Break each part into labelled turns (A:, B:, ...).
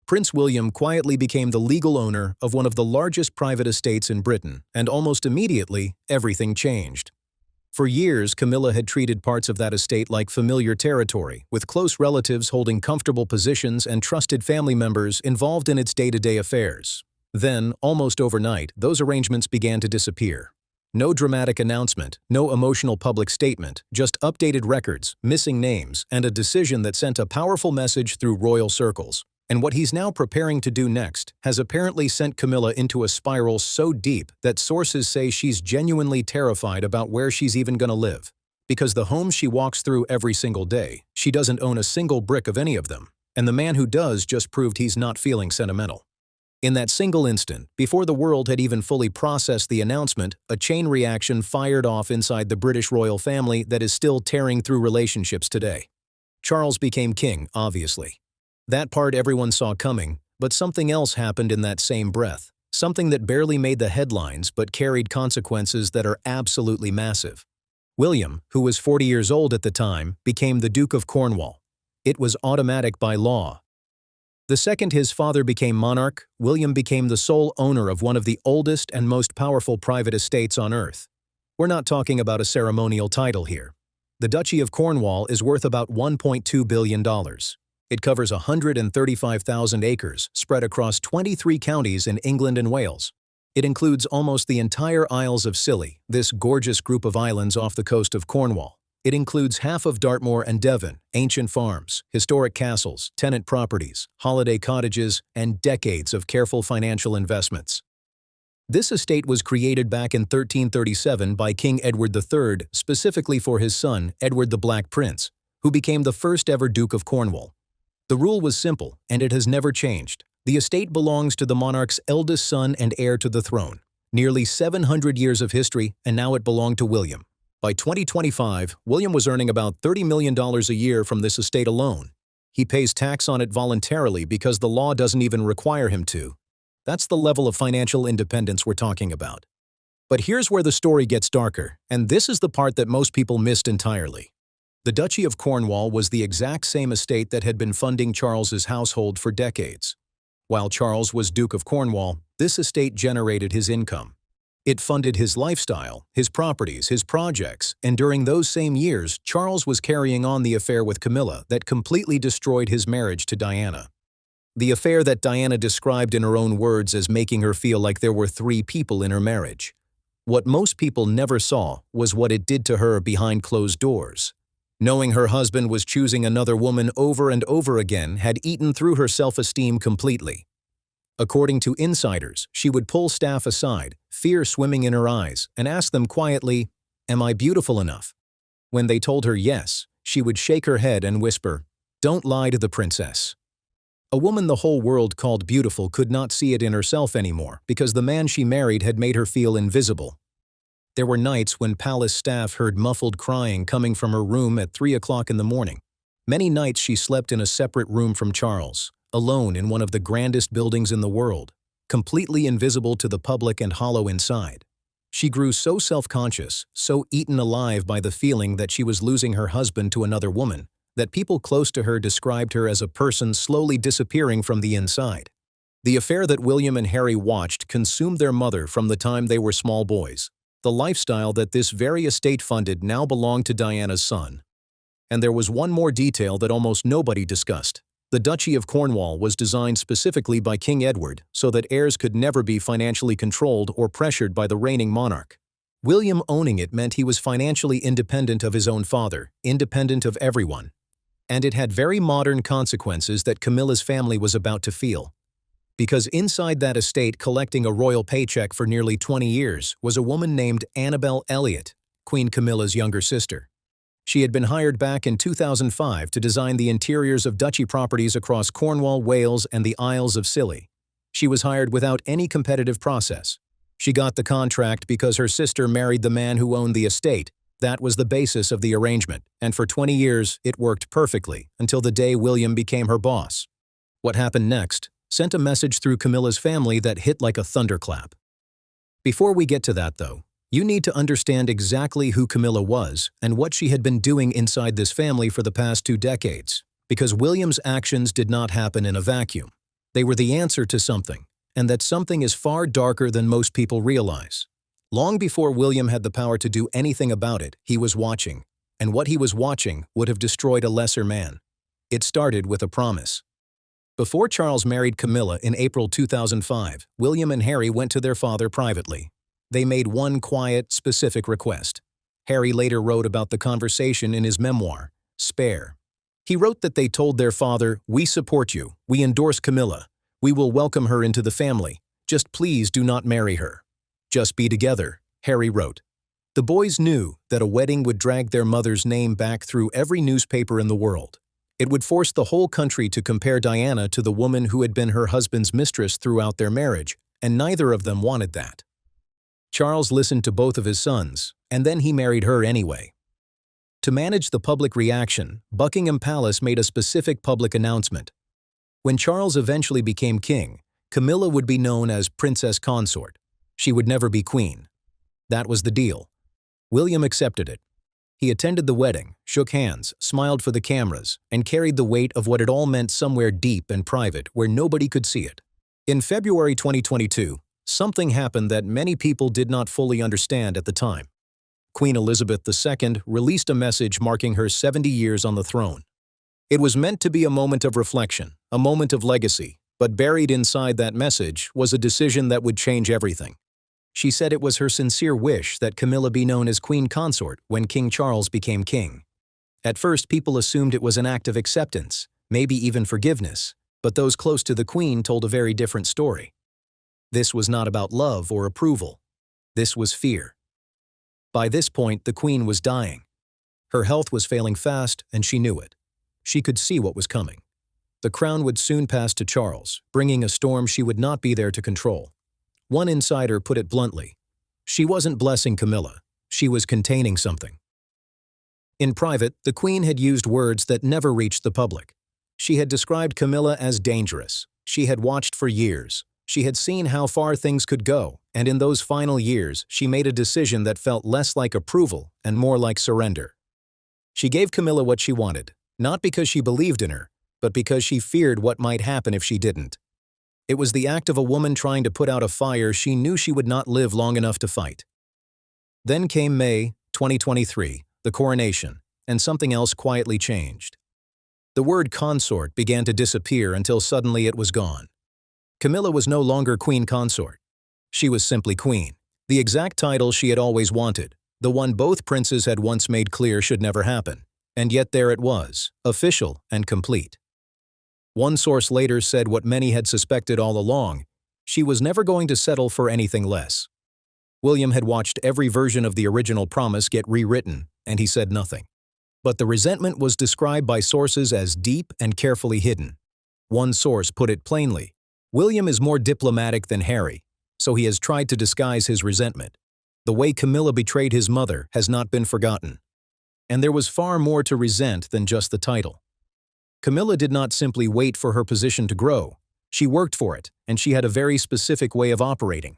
A: Prince William quietly became the legal owner of one of the largest private estates in Britain, and almost immediately, everything changed. For years, Camilla had treated parts of that estate like familiar territory, with close relatives holding comfortable positions and trusted family members involved in its day-to-day affairs. Then, almost overnight, those arrangements began to disappear. No dramatic announcement, no emotional public statement, just updated records, missing names, and a decision that sent a powerful message through royal circles. And what he's now preparing to do next has apparently sent Camilla into a spiral so deep that sources say she's genuinely terrified about where she's even gonna live. Because the homes she walks through every single day, she doesn't own a single brick of any of them, and the man who does just proved he's not feeling sentimental. In that single instant, before the world had even fully processed the announcement, a chain reaction fired off inside the British royal family that is still tearing through relationships today. Charles became king, obviously. That part everyone saw coming, but something else happened in that same breath. Something that barely made the headlines but carried consequences that are absolutely massive. William, who was 40 years old at the time, became the Duke of Cornwall. It was automatic by law. The second his father became monarch, William became the sole owner of one of the oldest and most powerful private estates on earth. We're not talking about a ceremonial title here. The Duchy of Cornwall is worth about $1.2 billion. It covers 135,000 acres, spread across 23 counties in England and Wales. It includes almost the entire Isles of Scilly, this gorgeous group of islands off the coast of Cornwall. It includes half of Dartmoor and Devon, ancient farms, historic castles, tenant properties, holiday cottages, and decades of careful financial investments. This estate was created back in 1337 by King Edward III, specifically for his son, Edward the Black Prince, who became the first ever Duke of Cornwall. The rule was simple, and it has never changed. The estate belongs to the monarch's eldest son and heir to the throne. Nearly 700 years of history, and now it belonged to William. By 2025, William was earning about $30 million a year from this estate alone. He pays tax on it voluntarily because the law doesn't even require him to. That's the level of financial independence we're talking about. But here's where the story gets darker, and this is the part that most people missed entirely. The Duchy of Cornwall was the exact same estate that had been funding Charles's household for decades. While Charles was Duke of Cornwall, this estate generated his income. It funded his lifestyle, his properties, his projects, and during those same years, Charles was carrying on the affair with Camilla that completely destroyed his marriage to Diana. The affair that Diana described in her own words as making her feel like there were 3 people in her marriage. What most people never saw was what it did to her behind closed doors. Knowing her husband was choosing another woman over and over again had eaten through her self-esteem completely. According to insiders, she would pull staff aside, fear swimming in her eyes, and ask them quietly, "Am I beautiful enough?" When they told her yes, she would shake her head and whisper, "Don't lie to the princess." A woman the whole world called beautiful could not see it in herself anymore because the man she married had made her feel invisible. There were nights when palace staff heard muffled crying coming from her room at 3 o'clock in the morning. Many nights she slept in a separate room from Charles, alone in one of the grandest buildings in the world, completely invisible to the public and hollow inside. She grew so self-conscious, so eaten alive by the feeling that she was losing her husband to another woman, that people close to her described her as a person slowly disappearing from the inside. The affair that William and Harry watched consumed their mother from the time they were small boys. The lifestyle that this very estate funded now belonged to Diana's son. And there was one more detail that almost nobody discussed. The Duchy of Cornwall was designed specifically by King Edward so that heirs could never be financially controlled or pressured by the reigning monarch. William owning it meant he was financially independent of his own father, independent of everyone. And it had very modern consequences that Camilla's family was about to feel. Because inside that estate collecting a royal paycheck for nearly 20 years was a woman named Annabel Elliot, Queen Camilla's younger sister. She had been hired back in 2005 to design the interiors of duchy properties across Cornwall, Wales, and the Isles of Scilly. She was hired without any competitive process. She got the contract because her sister married the man who owned the estate. That was the basis of the arrangement, and for 20 years it worked perfectly until the day William became her boss. What happened next sent a message through Camilla's family that hit like a thunderclap. Before we get to that, though, you need to understand exactly who Camilla was and what she had been doing inside this family for the past 2 decades, because William's actions did not happen in a vacuum. They were the answer to something, and that something is far darker than most people realize. Long before William had the power to do anything about it, he was watching, and what he was watching would have destroyed a lesser man. It started with a promise. Before Charles married Camilla in April 2005, William and Harry went to their father privately. They made one quiet, specific request. Harry later wrote about the conversation in his memoir, Spare. He wrote that they told their father, "We support you, we endorse Camilla, we will welcome her into the family, just please do not marry her. Just be together," Harry wrote. The boys knew that a wedding would drag their mother's name back through every newspaper in the world. It would force the whole country to compare Diana to the woman who had been her husband's mistress throughout their marriage, and neither of them wanted that. Charles listened to both of his sons, and then he married her anyway. To manage the public reaction, Buckingham Palace made a specific public announcement. When Charles eventually became king, Camilla would be known as Princess Consort. She would never be queen. That was the deal. William accepted it. He attended the wedding, shook hands, smiled for the cameras, and carried the weight of what it all meant somewhere deep and private where nobody could see it. In February 2022, something happened that many people did not fully understand at the time. Queen Elizabeth II released a message marking her 70 years on the throne. It was meant to be a moment of reflection, a moment of legacy, but buried inside that message was a decision that would change everything. She said it was her sincere wish that Camilla be known as Queen Consort when King Charles became king. At first, people assumed it was an act of acceptance, maybe even forgiveness, but those close to the Queen told a very different story. This was not about love or approval. This was fear. By this point, the Queen was dying. Her health was failing fast, and she knew it. She could see what was coming. The crown would soon pass to Charles, bringing a storm she would not be there to control. One insider put it bluntly. She wasn't blessing Camilla. She was containing something. In private, the Queen had used words that never reached the public. She had described Camilla as dangerous. She had watched for years. She had seen how far things could go, and in those final years, she made a decision that felt less like approval and more like surrender. She gave Camilla what she wanted, not because she believed in her, but because she feared what might happen if she didn't. It was the act of a woman trying to put out a fire she knew she would not live long enough to fight. Then came May 2023, the coronation, and something else quietly changed. The word consort began to disappear until suddenly it was gone. Camilla was no longer Queen Consort. She was simply Queen, the exact title she had always wanted, the one both princes had once made clear should never happen. And yet there it was, official and complete. One source later said what many had suspected all along: she was never going to settle for anything less. William had watched every version of the original promise get rewritten, and he said nothing. But the resentment was described by sources as deep and carefully hidden. One source put it plainly: William is more diplomatic than Harry, so he has tried to disguise his resentment. The way Camilla betrayed his mother has not been forgotten. And there was far more to resent than just the title. Camilla did not simply wait for her position to grow. She worked for it, and she had a very specific way of operating.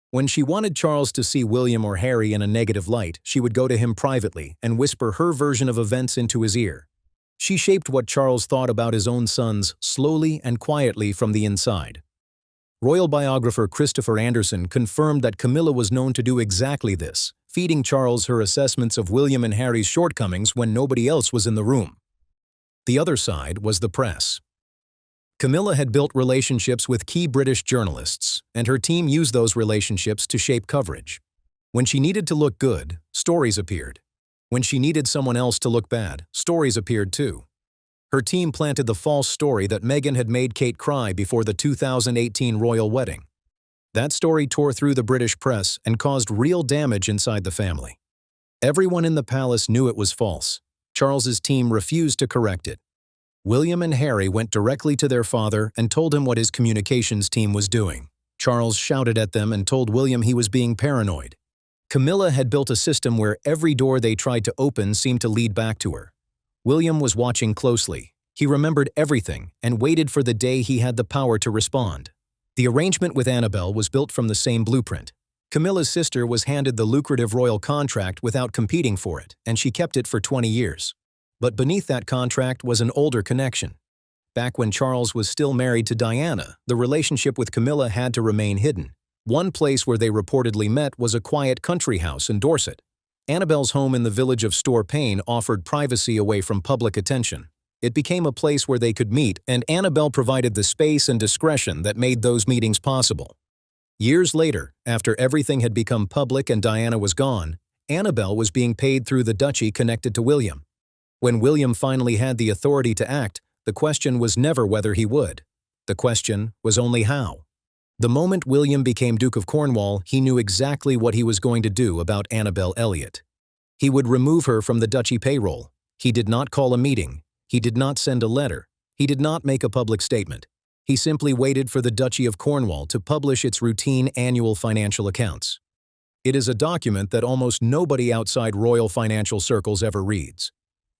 A: When she wanted Charles to see William or Harry in a negative light, she would go to him privately and whisper her version of events into his ear. She shaped what Charles thought about his own sons slowly and quietly from the inside. Royal biographer Christopher Anderson confirmed that Camilla was known to do exactly this, feeding Charles her assessments of William and Harry's shortcomings when nobody else was in the room. The other side was the press. Camilla had built relationships with key British journalists, and her team used those relationships to shape coverage. When she needed to look good, stories appeared. When she needed someone else to look bad, stories appeared too. Her team planted the false story that Meghan had made Kate cry before the 2018 royal wedding. That story tore through the British press and caused real damage inside the family. Everyone in the palace knew it was false. Charles's team refused to correct it. William and Harry went directly to their father and told him what his communications team was doing. Charles shouted at them and told William he was being paranoid. Camilla had built a system where every door they tried to open seemed to lead back to her. William was watching closely. He remembered everything and waited for the day he had the power to respond. The arrangement with Annabelle was built from the same blueprint. Camilla's sister was handed the lucrative royal contract without competing for it, and she kept it for 20 years. But beneath that contract was an older connection. Back when Charles was still married to Diana, the relationship with Camilla had to remain hidden. One place where they reportedly met was a quiet country house in Dorset. Annabel's home in the village of Store Payne offered privacy away from public attention. It became a place where they could meet, and Annabel provided the space and discretion that made those meetings possible. Years later, after everything had become public and Diana was gone, Annabel was being paid through the duchy connected to William. When William finally had the authority to act, the question was never whether he would. The question was only how. The moment William became Duke of Cornwall, he knew exactly what he was going to do about Annabel Elliot. He would remove her from the duchy payroll. He did not call a meeting. He did not send a letter. He did not make a public statement. He simply waited for the Duchy of Cornwall to publish its routine annual financial accounts. It is a document that almost nobody outside royal financial circles ever reads.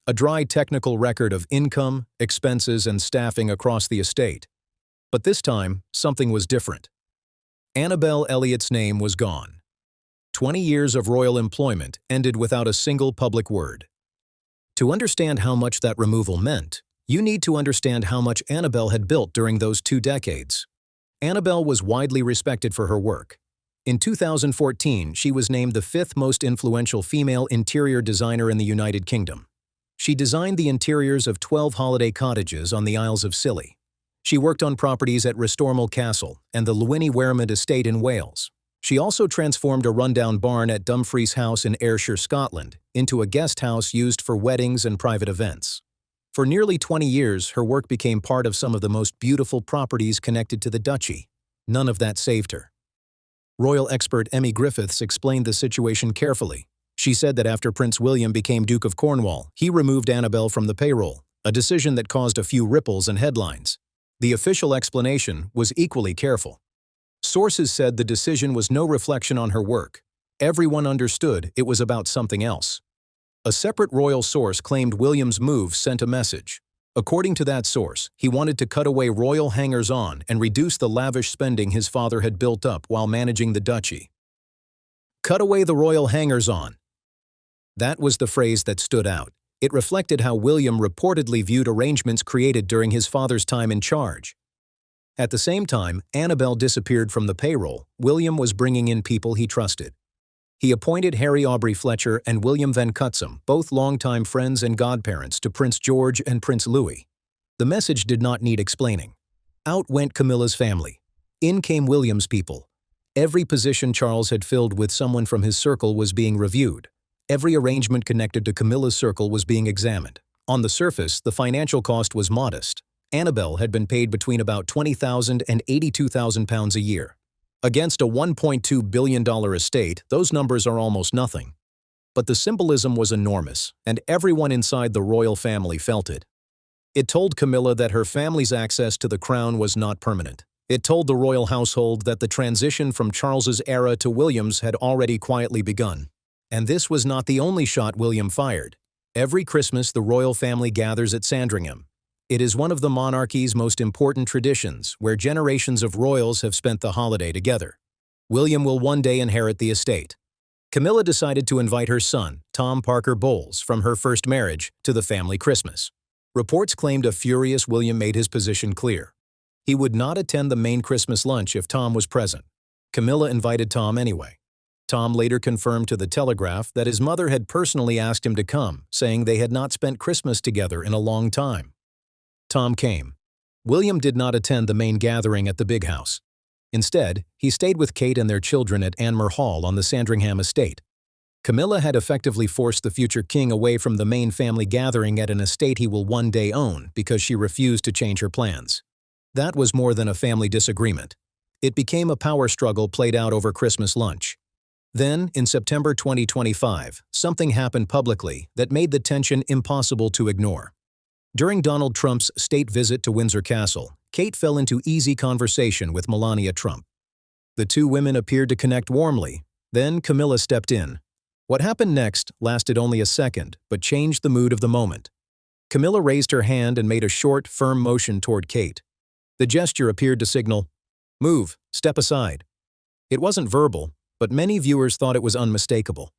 A: A dry technical record of income, expenses, and staffing across the estate. But this time, something was different. Annabel Elliot's name was gone. 20 years of royal employment ended without a single public word. To understand how much that removal meant, you need to understand how much Annabel had built during those 2 decades. Annabel was widely respected for her work. In 2014, she was named the 5th most influential female interior designer in the United Kingdom. She designed the interiors of 12 holiday cottages on the Isles of Scilly. She worked on properties at Restormel Castle and the Llywelyn estate in Wales. She also transformed a rundown barn at Dumfries House in Ayrshire, Scotland, into a guest house used for weddings and private events. For nearly 20 years, her work became part of some of the most beautiful properties connected to the duchy. None of that saved her. Royal expert Emmy Griffiths explained the situation carefully. She said that after Prince William became Duke of Cornwall, he removed Annabel from the payroll, a decision that caused a few ripples and headlines. The official explanation was equally careful. Sources said the decision was no reflection on her work. Everyone understood it was about something else. A separate royal source claimed William's move sent a message. According to that source, he wanted to cut away royal hangers-on and reduce the lavish spending his father had built up while managing the duchy. Cut away the royal hangers-on. That was the phrase that stood out. It reflected how William reportedly viewed arrangements created during his father's time in charge. At the same time Annabel disappeared from the payroll, William was bringing in people he trusted. He appointed Harry Aubrey Fletcher and William Van Cutsum, both longtime friends and godparents to Prince George and Prince Louis. The message did not need explaining. Out went Camilla's family. In came William's people. Every position Charles had filled with someone from his circle was being reviewed. Every arrangement connected to Camilla's circle was being examined. On the surface, the financial cost was modest. Annabel had been paid between about £20,000 and £82,000 a year. Against a $1.2 billion estate, those numbers are almost nothing. But the symbolism was enormous, and everyone inside the royal family felt it. It told Camilla that her family's access to the crown was not permanent. It told the royal household that the transition from Charles's era to William's had already quietly begun. And this was not the only shot William fired. Every Christmas, the royal family gathers at Sandringham. It is one of the monarchy's most important traditions, where generations of royals have spent the holiday together. William will one day inherit the estate. Camilla decided to invite her son, Tom Parker Bowles, from her first marriage, to the family Christmas. Reports claimed a furious William made his position clear. He would not attend the main Christmas lunch if Tom was present. Camilla invited Tom anyway. Tom later confirmed to the Telegraph that his mother had personally asked him to come, saying they had not spent Christmas together in a long time. Tom came. William did not attend the main gathering at the big house. Instead, he stayed with Kate and their children at Anmer Hall on the Sandringham estate. Camilla had effectively forced the future king away from the main family gathering at an estate he will one day own because she refused to change her plans. That was more than a family disagreement. It became a power struggle played out over Christmas lunch. Then, in September 2025, something happened publicly that made the tension impossible to ignore. During Donald Trump's state visit to Windsor Castle, Kate fell into easy conversation with Melania Trump. The two women appeared to connect warmly. Then Camilla stepped in. What happened next lasted only a second, but changed the mood of the moment. Camilla raised her hand and made a short, firm motion toward Kate. The gesture appeared to signal, "Move, step aside." It wasn't verbal, but many viewers thought it was unmistakable.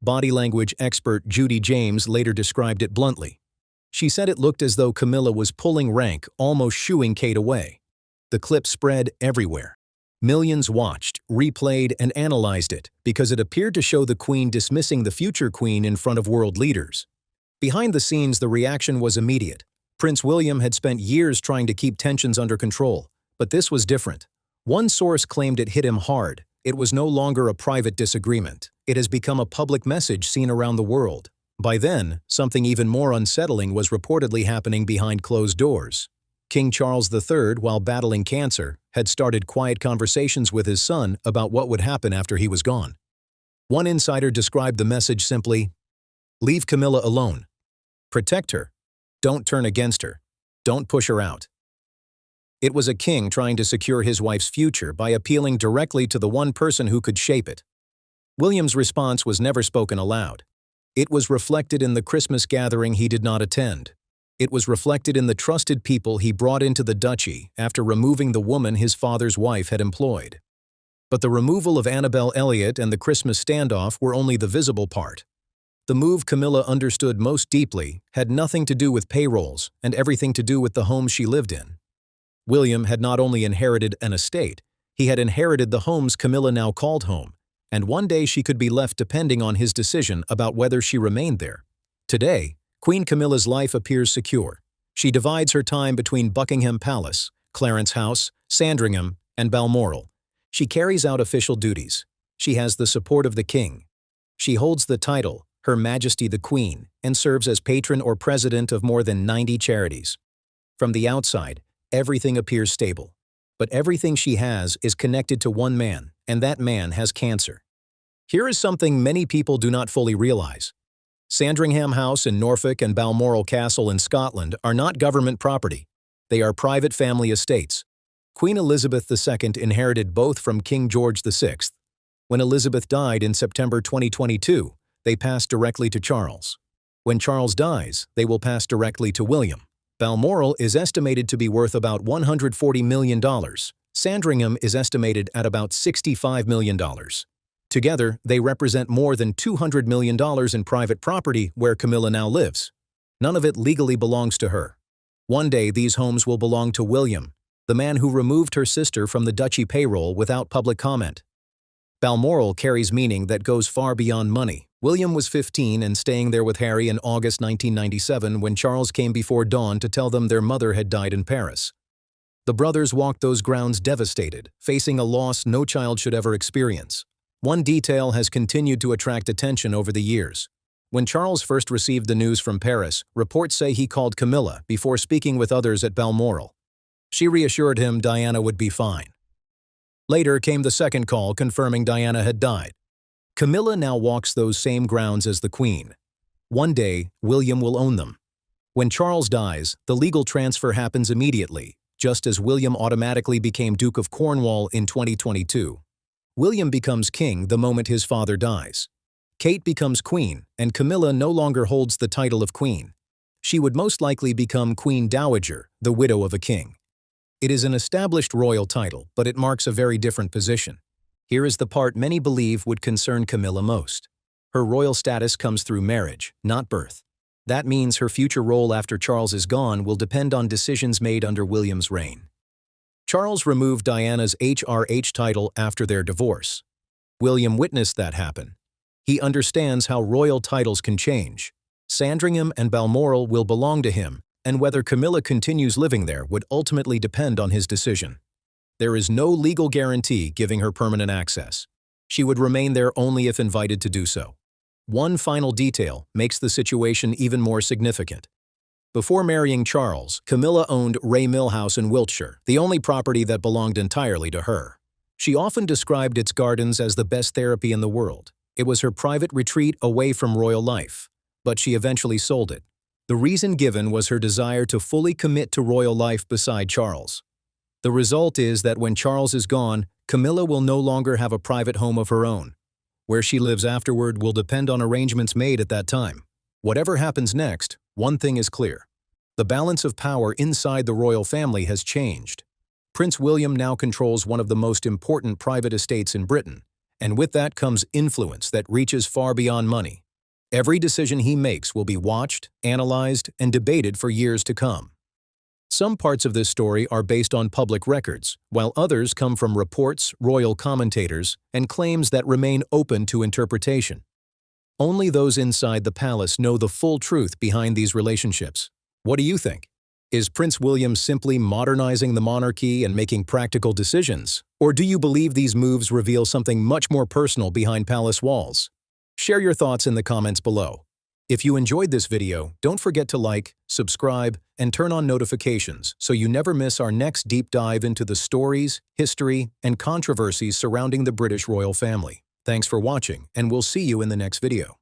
A: Body language expert Judy James later described it bluntly. She said it looked as though Camilla was pulling rank, almost shooing Kate away. The clip spread everywhere. Millions watched, replayed, and analyzed it because it appeared to show the Queen dismissing the future Queen in front of world leaders. Behind the scenes, the reaction was immediate. Prince William had spent years trying to keep tensions under control, but this was different. One source claimed it hit him hard. It was no longer a private disagreement. It has become a public message seen around the world. By then, something even more unsettling was reportedly happening behind closed doors. King Charles III, while battling cancer, had started quiet conversations with his son about what would happen after he was gone. One insider described the message simply, "Leave Camilla alone. Protect her. Don't turn against her. Don't push her out." It was a king trying to secure his wife's future by appealing directly to the one person who could shape it. William's response was never spoken aloud. It was reflected in the Christmas gathering he did not attend. It was reflected in the trusted people he brought into the duchy after removing the woman his father's wife had employed. But the removal of Annabel Elliot and the Christmas standoff were only the visible part. The move Camilla understood most deeply had nothing to do with payrolls and everything to do with the home she lived in. William had not only inherited an estate, he had inherited the homes Camilla now called home, and one day she could be left depending on his decision about whether she remained there. Today, Queen Camilla's life appears secure. She divides her time between Buckingham Palace, Clarence House, Sandringham, and Balmoral. She carries out official duties. She has the support of the king. She holds the title, Her Majesty the Queen, and serves as patron or president of more than 90 charities. From the outside, everything appears stable. But everything she has is connected to one man, and that man has cancer. Here is something many people do not fully realize. Sandringham House in Norfolk and Balmoral Castle in Scotland are not government property. They are private family estates. Queen Elizabeth II inherited both from King George VI. When Elizabeth died in September 2022, they passed directly to Charles. When Charles dies, they will pass directly to William. Balmoral is estimated to be worth about $140 million. Sandringham is estimated at about $65 million. Together, they represent more than $200 million in private property where Camilla now lives. None of it legally belongs to her. One day, these homes will belong to William, the man who removed her sister from the duchy payroll without public comment. Balmoral carries meaning that goes far beyond money. William was 15 and staying there with Harry in August 1997 when Charles came before dawn to tell them their mother had died in Paris. The brothers walked those grounds devastated, facing a loss no child should ever experience. One detail has continued to attract attention over the years. When Charles first received the news from Paris, reports say he called Camilla before speaking with others at Balmoral. She reassured him Diana would be fine. Later came the second call confirming Diana had died. Camilla now walks those same grounds as the Queen. One day, William will own them. When Charles dies, the legal transfer happens immediately, just as William automatically became Duke of Cornwall in 2022. William becomes king the moment his father dies. Kate becomes queen, and Camilla no longer holds the title of queen. She would most likely become Queen Dowager, the widow of a king. It is an established royal title, but it marks a very different position. Here is the part many believe would concern Camilla most. Her royal status comes through marriage, not birth. That means her future role after Charles is gone will depend on decisions made under William's reign. Charles removed Diana's HRH title after their divorce. William witnessed that happen. He understands how royal titles can change. Sandringham and Balmoral will belong to him, and whether Camilla continues living there would ultimately depend on his decision. There is no legal guarantee giving her permanent access. She would remain there only if invited to do so. One final detail makes the situation even more significant. Before marrying Charles, Camilla owned Ray Mill House in Wiltshire, the only property that belonged entirely to her. She often described its gardens as the best therapy in the world. It was her private retreat away from royal life, but she eventually sold it. The reason given was her desire to fully commit to royal life beside Charles. The result is that when Charles is gone, Camilla will no longer have a private home of her own. Where she lives afterward will depend on arrangements made at that time. Whatever happens next, one thing is clear. The balance of power inside the royal family has changed. Prince William now controls one of the most important private estates in Britain, and with that comes influence that reaches far beyond money. Every decision he makes will be watched, analyzed, and debated for years to come. Some parts of this story are based on public records, while others come from reports, royal commentators, and claims that remain open to interpretation. Only those inside the palace know the full truth behind these relationships. What do you think? Is Prince William simply modernizing the monarchy and making practical decisions? Or do you believe these moves reveal something much more personal behind palace walls? Share your thoughts in the comments below. If you enjoyed this video, don't forget to like, subscribe, and turn on notifications so you never miss our next deep dive into the stories, history, and controversies surrounding the British royal family. Thanks for watching, and we'll see you in the next video.